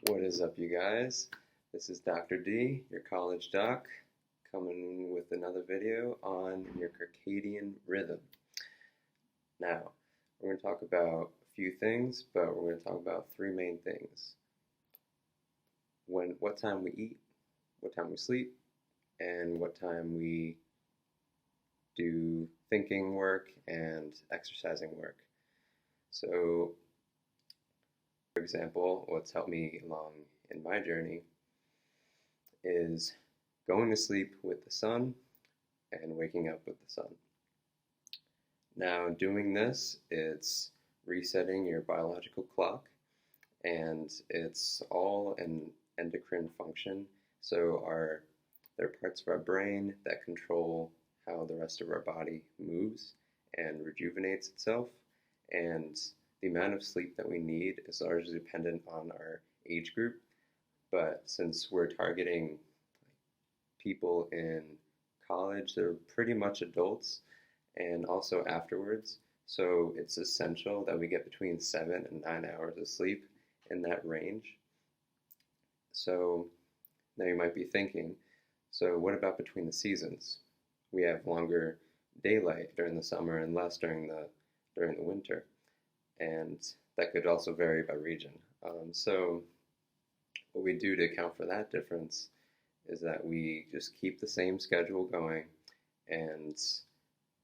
What is up, you guys? This is Dr. D, your college doc, coming with another video on your circadian rhythm. Now, we're going to talk about a few things, but we're going to talk about three main things. What time we eat, what time we sleep, and what time we do thinking work and exercising work. So, for example, what's helped me along in my journey is going to sleep with the sun and waking up with the sun. Now, doing this, it's resetting your biological clock, and it's all an endocrine function. So there are parts of our brain that control how the rest of our body moves and rejuvenates itself, and the amount of sleep that we need is largely dependent on our age group, but since we're targeting people in college, they're pretty much adults, and also afterwards, so it's essential that we get between 7 and 9 hours of sleep in that range. So now you might be thinking, so what about between the seasons? We have longer daylight during the summer and less during the winter, and that could also vary by region. So what we do to account for that difference is that we just keep the same schedule going, and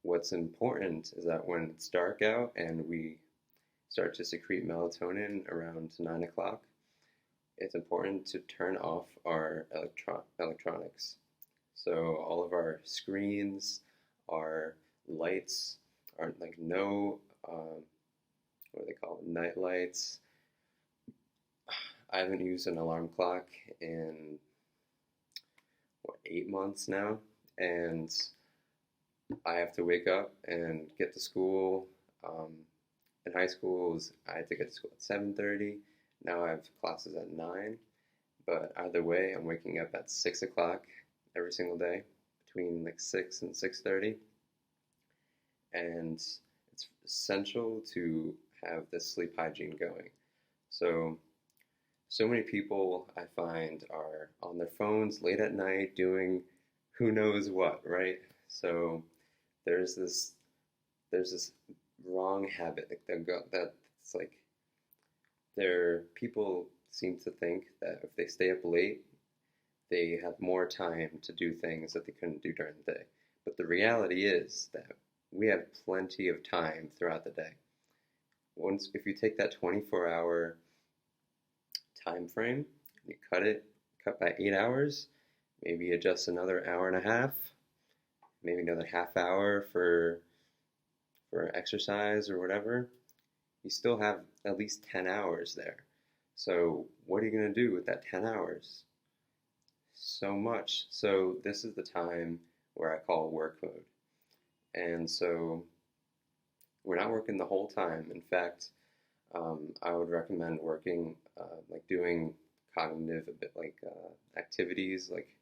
what's important is that when it's dark out and we start to secrete melatonin around 9 o'clock, it's important to turn off our electronics. So all of our screens, our lights, aren't like no what do they call it, night lights. I haven't used an alarm clock in 8 months now, and I have to wake up and get to school. In high school, I had to get to school at 7:30. Now I have classes at 9, but either way, I'm waking up at 6 o'clock every single day, between like 6 and 6:30, and it's essential to have this sleep hygiene going. So many people I find are on their phones late at night doing who knows what, right? So there's this wrong habit that's like people seem to think that if they stay up late, they have more time to do things that they couldn't do during the day. But the reality is that we have plenty of time throughout the day. If you take that 24-hour time frame, you cut by 8 hours, maybe adjust another hour and a half, maybe another half hour for exercise or whatever, you still have at least 10 hours there. So what are you going to do with that 10 hours? So much. So this is the time where I call work mode. And so we're not working the whole time. In fact, I would recommend working, like doing cognitive activities like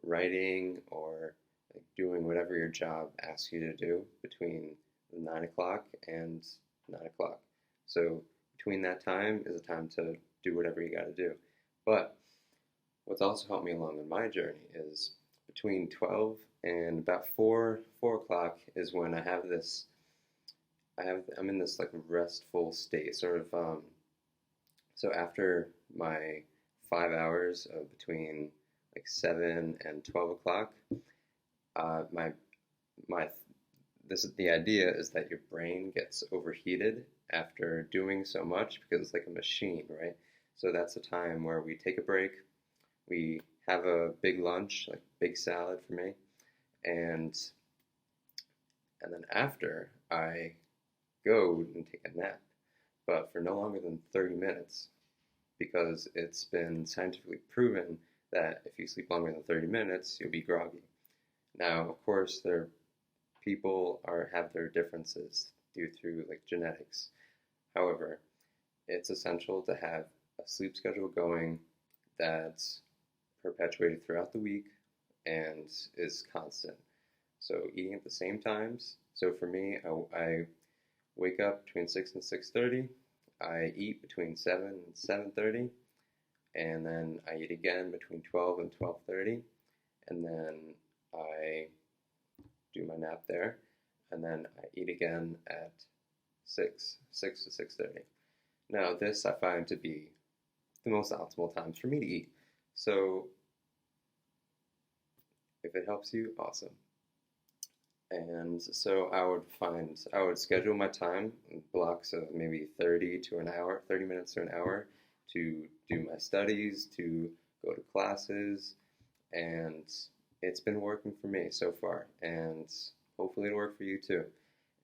writing or like doing whatever your job asks you to do between 9 o'clock and 9 o'clock. So between that time is a time to do whatever you got to do. But what's also helped me along in my journey is between 12 and about 4 o'clock is when I'm in this like restful state, sort of. So after my 5 hours of between like 7 and 12 o'clock, the idea is that your brain gets overheated after doing so much because it's like a machine, right? So that's a time where we take a break, we have a big lunch, like big salad for me, and then after I go and take a nap, but for no longer than 30 minutes, because it's been scientifically proven that if you sleep longer than 30 minutes, you'll be groggy. Now, of course, people have their differences due through like genetics. However, it's essential to have a sleep schedule going that's perpetuated throughout the week and is constant. So eating at the same times. So for me, I wake up between 6 and 6:30. I eat between 7 and 7:30. and then I eat again between 12 and 12:30, and then I do my nap there, and then I eat again at 6 to 6:30. Now this I find to be the most optimal times for me to eat. So if it helps you, awesome. And so I would schedule my time in blocks of maybe 30 to an hour, 30 minutes to an hour to do my studies, to go to classes, and it's been working for me so far, and hopefully it'll work for you too.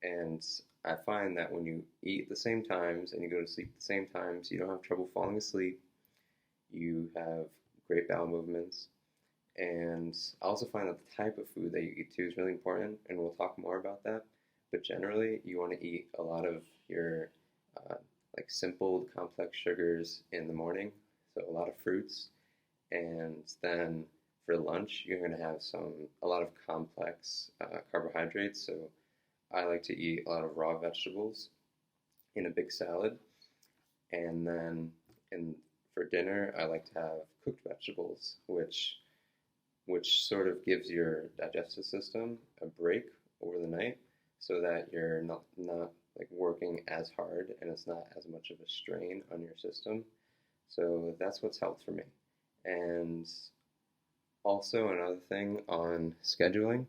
And I find that when you eat at the same times and you go to sleep at the same times, you don't have trouble falling asleep, you have great bowel movements, and I also find that the type of food that you eat too is really important, and we'll talk more about that. But generally, you want to eat a lot of your uh, like simple, complex sugars in the morning, so a lot of fruits, and then for lunch, you're going to have a lot of complex carbohydrates. So I like to eat a lot of raw vegetables in a big salad, and then for dinner, I like to have cooked vegetables, which sort of gives your digestive system a break over the night so that you're not like working as hard and it's not as much of a strain on your system. So that's what's helped for me. And also another thing on scheduling.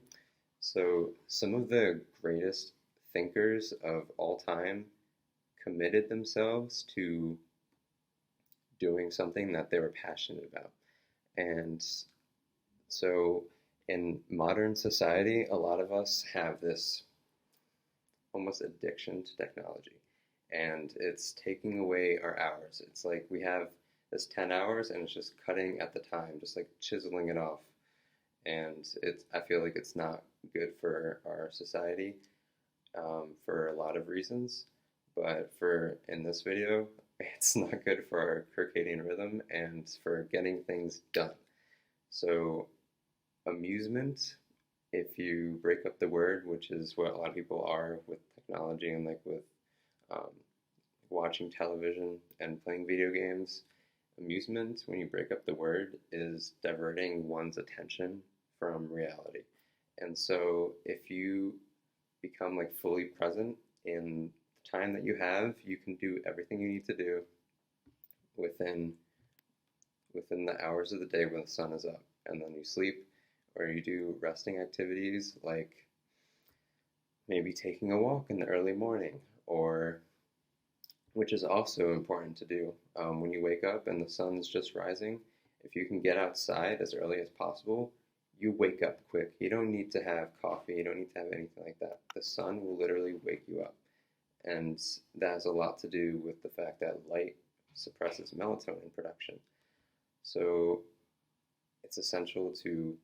So some of the greatest thinkers of all time committed themselves to doing something that they were passionate about. And so in modern society, a lot of us have this almost addiction to technology, and it's taking away our hours. It's like we have this 10 hours and it's just cutting at the time, just like chiseling it off. And I feel like it's not good for our society for a lot of reasons. But in this video, it's not good for our circadian rhythm and for getting things done. So amusement, if you break up the word, which is what a lot of people are with technology and like with um, watching television and playing video games, amusement, when you break up the word, is diverting one's attention from reality. And so if you become like fully present in the time that you have, you can do everything you need to do within the hours of the day when the sun is up, and then you sleep, or you do resting activities like maybe taking a walk in the early morning, or which is also important to do when you wake up and the sun's just rising. If you can get outside as early as possible, you wake up quick. You don't need to have coffee. You don't need to have anything like that. The sun will literally wake you up. And that has a lot to do with the fact that light suppresses melatonin production. So it's essential to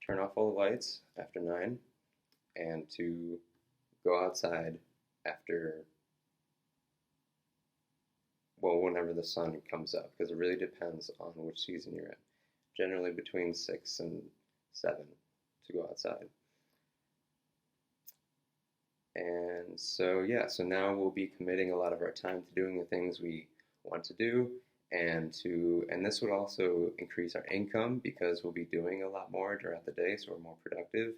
turn off all the lights after 9 and to go outside after, well, whenever the sun comes up, because it really depends on which season you're in. Generally between 6 and 7 to go outside. And so, yeah, so now we'll be committing a lot of our time to doing the things we want to do, and this would also increase our income because we'll be doing a lot more throughout the day, so we're more productive,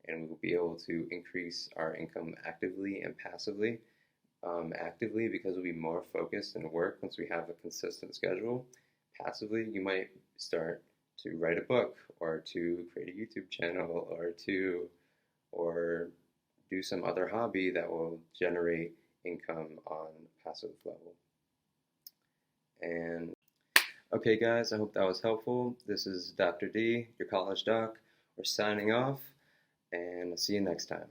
and we'll be able to increase our income actively and passively. Actively, because we'll be more focused in work once we have a consistent schedule. Passively, you might start to write a book, or to create a YouTube channel, or do some other hobby that will generate income on a passive level. And okay, guys, I hope that was helpful. This is Dr. D, your college doc. We're signing off, and I'll see you next time.